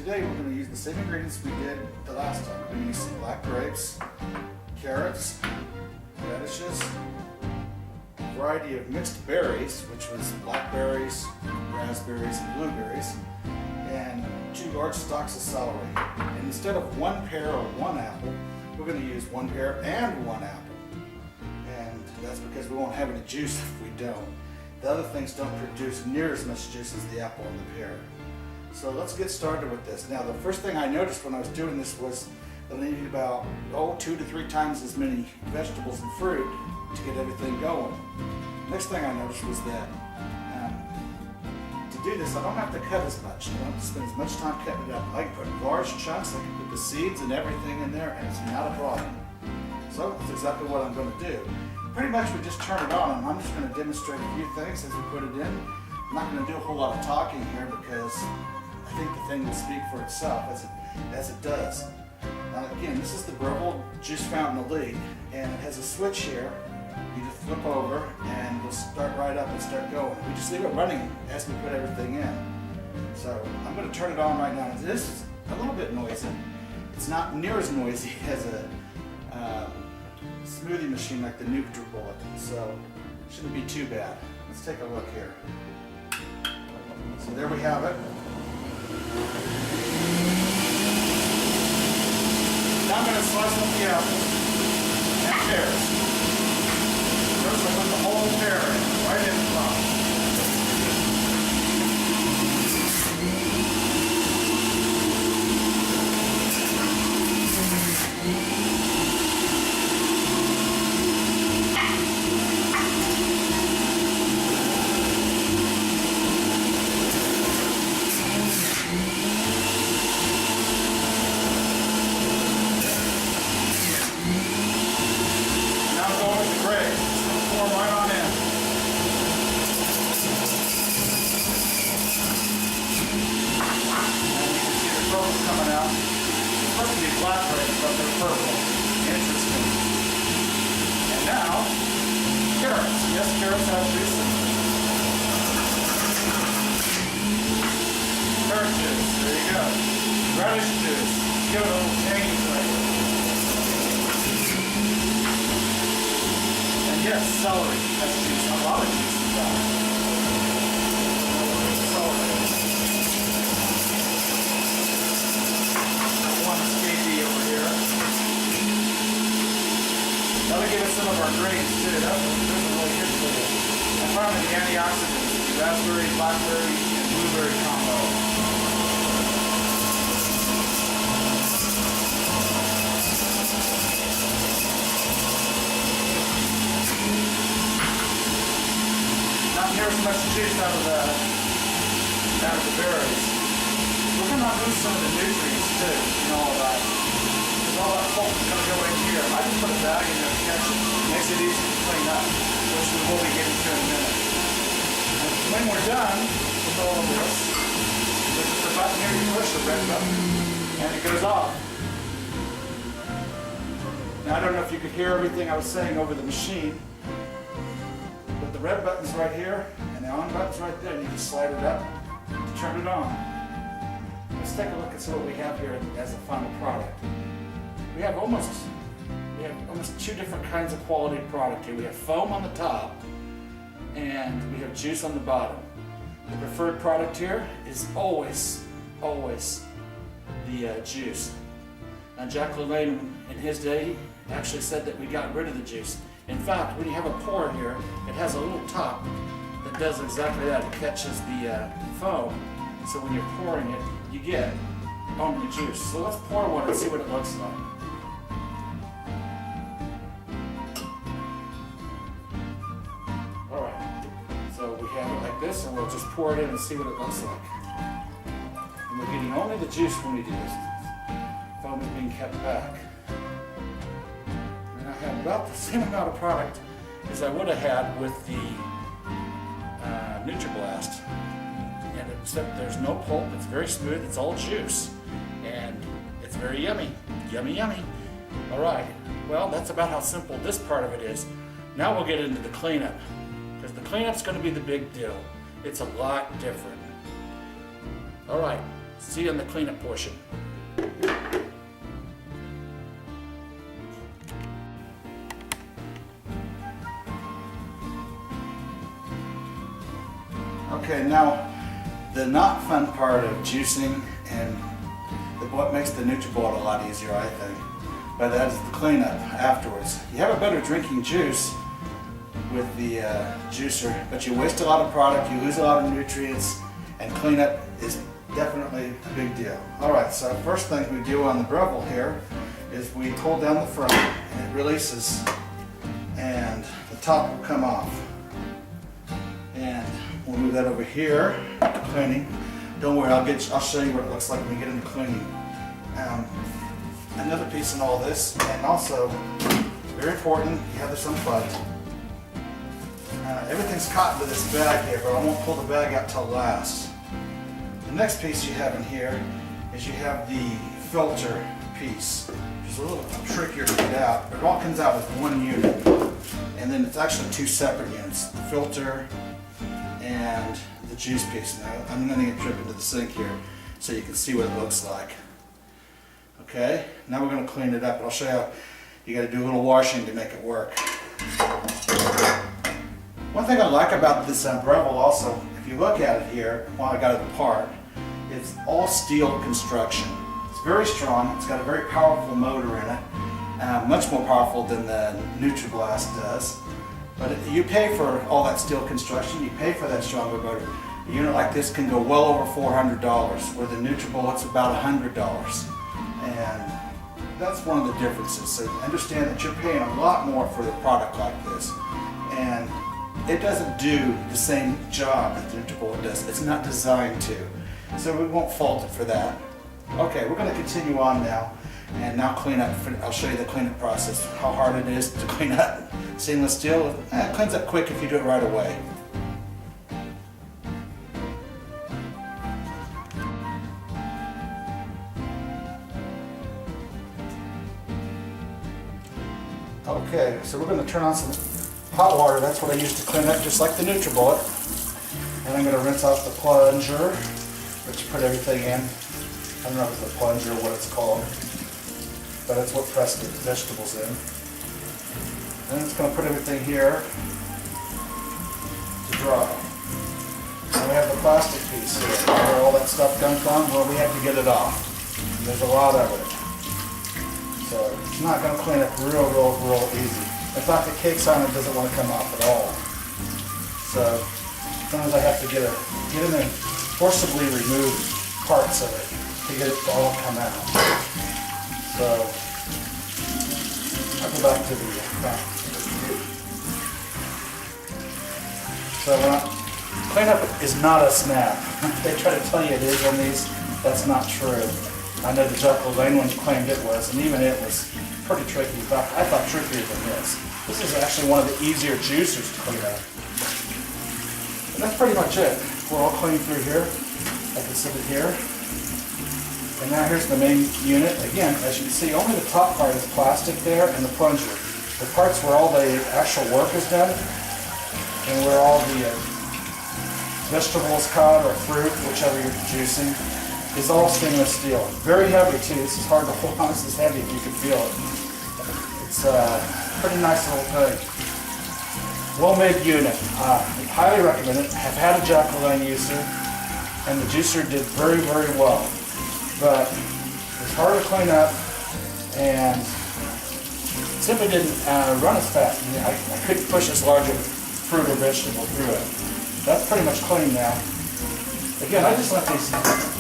today we're going to use the same ingredients we did the last time. We're going to use some black grapes, carrots, radishes, a variety of mixed berries, which was blackberries, raspberries, and blueberries, and 2 large stalks of celery. And instead of 1 pear or 1 apple, we're going to use 1 pear and 1 apple. And that's because we won't have any juice if we don't. The other things don't produce near as much juice as the apple and the pear. So let's get started with this. Now the first thing I noticed when I was doing this was that I needed about 2 to 3 times as many vegetables and fruit to get everything going. Next thing I noticed was that to do this I don't have to cut as much. I don't have to spend as much time cutting it up. I can put large chunks, I can put the seeds and everything in there, and it's not a problem. So that's exactly what I'm going to do. Pretty much we just turn it on, and I'm just going to demonstrate a few things as we put it in. I'm not going to do a whole lot of talking here because I think the thing will speak for itself as it does. Now again, this is the Breville Juice Fountain Elite, and it has a switch here. You just flip over and it'll start right up and start going. We just leave it running as we put everything in. So I'm going to turn it on right now. This is a little bit noisy. It's not near as noisy as a smoothie machine like the Nutribullet, so it shouldn't be too bad. Let's take a look here. So there we have it. Now I'm going to slice up the apples and pears. First I put the whole pear right in the top. Black grapes, but they're purple. Interesting. And now, carrots. Yes, carrots have juice in them. Carrot juice. There you go. Radish juice. Give it a little tangy flavor. And yes, celery has juice. A lot of juice in that. Celery. Over here. That'll give us some of our greens too. That's really good for you. And finally, the antioxidants, the raspberry, blackberry, and blueberry combo. Not near as much juice out of the berries. We're going to lose some of the nutrients too, all that. Because all that pulp is going to go in here. I just put a bag in there to catch it. Makes it easy to clean up, which we will be getting to in a minute. And when we're done with all of this, there's just a button here you push, the red button, and it goes off. Now I don't know if you could hear everything I was saying over the machine, but the red button's right here, and the on button's right there, and you can slide it up to turn it on. Let's take a look and see what we have here as a final product. We have almost 2 different kinds of quality product here. We have foam on the top and we have juice on the bottom. The preferred product here is always the juice. Now Jack Lalanne in his day actually said that we got rid of the juice. In fact, when you have a pour here, it has a little top that does exactly that. It catches the foam. So when you're pouring it, you get only juice. So let's pour one and see what it looks like. Alright, so we have it like this, and we'll just pour it in and see what it looks like. And we're getting only the juice when we do this. Foam is being kept back. And I have about the same amount of product as I would have had with the Nutribullet. Except there's no pulp, it's very smooth, it's all juice, and it's very yummy. Yummy, yummy. Alright, well that's about how simple this part of it is. Now we'll get into the cleanup, because the cleanup's going to be the big deal. It's a lot different. Alright, See you on the cleanup portion. Okay, now the not fun part of juicing and what makes the Nutribullet a lot easier, I think, but that is the cleanup afterwards. You have a better drinking juice with the juicer, but you waste a lot of product, you lose a lot of nutrients, and cleanup is definitely a big deal. Alright, so first thing we do on the Breville here is we pull down the front and it releases and the top will come off. And we'll move that over here to cleaning. Don't worry, I'll show you what it looks like when we get into cleaning. Another piece in all this, and also very important, you have this unplugged. Everything's caught into this bag here, but I won't pull the bag out till last. The next piece you have in here is you have the filter piece, which is a little trickier to get out, but it all comes out with one unit. And then it's actually two separate units, the filter and the juice piece. Now I'm going to drip into the sink here so you can see what it looks like. Okay, now we're going to clean it up. I'll show you how you got to do a little washing to make it work. One thing I like about this Breville also, if you look at it here while I got it apart, it's all steel construction. It's very strong. It's got a very powerful motor in it, much more powerful than the Nutribullet does. But you pay for all that steel construction, you pay for that stronger motor. A unit like this can go well over $400, where the Nutribullet's about $100. And that's one of the differences. So understand that you're paying a lot more for a product like this. And it doesn't do the same job that the Nutribullet does. It's not designed to. So we won't fault it for that. Okay, we're going to continue on now. And now clean up. I'll show you the cleanup process, how hard it is to clean up stainless steel. It cleans up quick if you do it right away. Okay, so we're going to turn on some hot water. That's what I use to clean up, just like the Nutribullet. And I'm going to rinse off the plunger, which put everything in. I don't know if it's a plunger or what it's called, but it's what pressed the vegetables in. And it's going to put everything here to dry. And we have the plastic piece here. Where all that stuff comes from, well, we have to get it off. And there's a lot of it. So it's not going to clean up real easy. In fact, the cakes on it doesn't want to come off at all. So sometimes I have to get in there and forcibly remove parts of it to get it to all come out. So I'll go back to the So cleanup is not a snap. They try to tell you it is on these. That's not true. I know the Lalanne one claimed it was, and even it was pretty tricky. In fact, I thought trickier than this. This is actually one of the easier juicers to clean up. And that's pretty much it. We're all clean through here. I can sit it here. And now here's the main unit. Again, as you can see, only the top part is plastic.There and the plunger. The parts where all the actual work is done and where all the vegetables caught or fruit, whichever you're juicing, is all stainless steel. Very heavy too. This is hard to hold on. This is heavy if you can feel it. It's a pretty nice little thing. Well-made unit. I highly recommend it. I've had a Lalanne user, and the juicer did very well. But it's hard to clean up, and simply didn't run as fast. I couldn't push as large a fruit or vegetable through it. That's pretty much clean now. Again, I just let these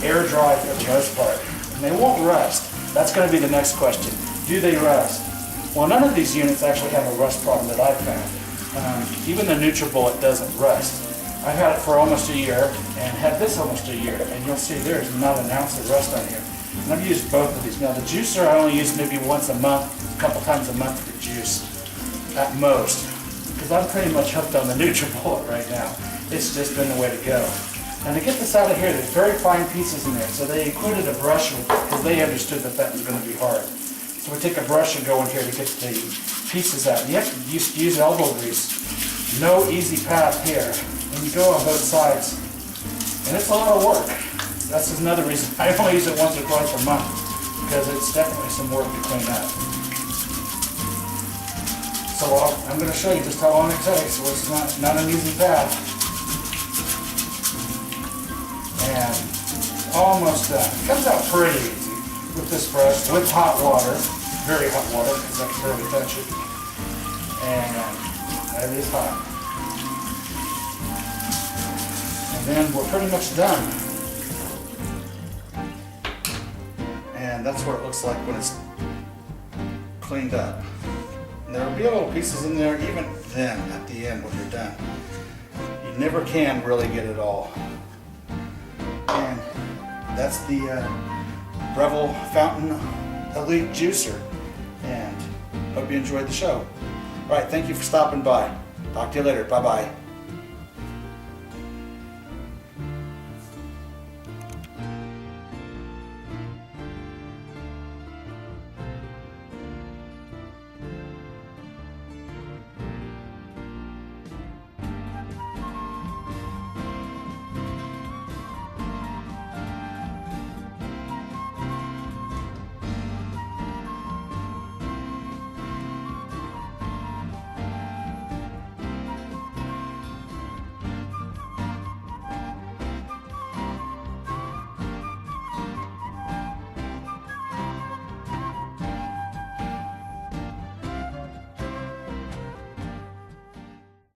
air dry for the most part, and they won't rust. That's going to be the next question. Do they rust? Well, none of these units actually have a rust problem that I've found. Even the Nutribullet doesn't rust. I've had it for almost a year, and had this almost a year, and you'll see there's not an ounce of rust on here. And I've used both of these. Now the juicer I only use maybe once a month, a couple times a month to juice, at most. Because I'm pretty much hooked on the Nutribullet right now. It's just been the way to go. And to get this out of here, there's very fine pieces in there. So they included a brush because they understood that that was going to be hard. So we take a brush and go in here to get the pieces out. And you have to use elbow grease. No easy path here. And you go on both sides. And it's a lot of work. That's another reason I only use it once or twice a month, because it's definitely some work to clean up. So I'm going to show you just how long it takes, so it's not an easy task. And almost done. It comes out pretty easy with this brush, with hot water, very hot water, because I can barely touch it. And that is hot. And then we're pretty much done. And that's what it looks like when it's cleaned up. And there will be little pieces in there even then at the end when you're done. You never can really get it all. And that's the Breville Fountain Elite Juicer. And hope you enjoyed the show. All right, thank you for stopping by. Talk to you later. Bye-bye.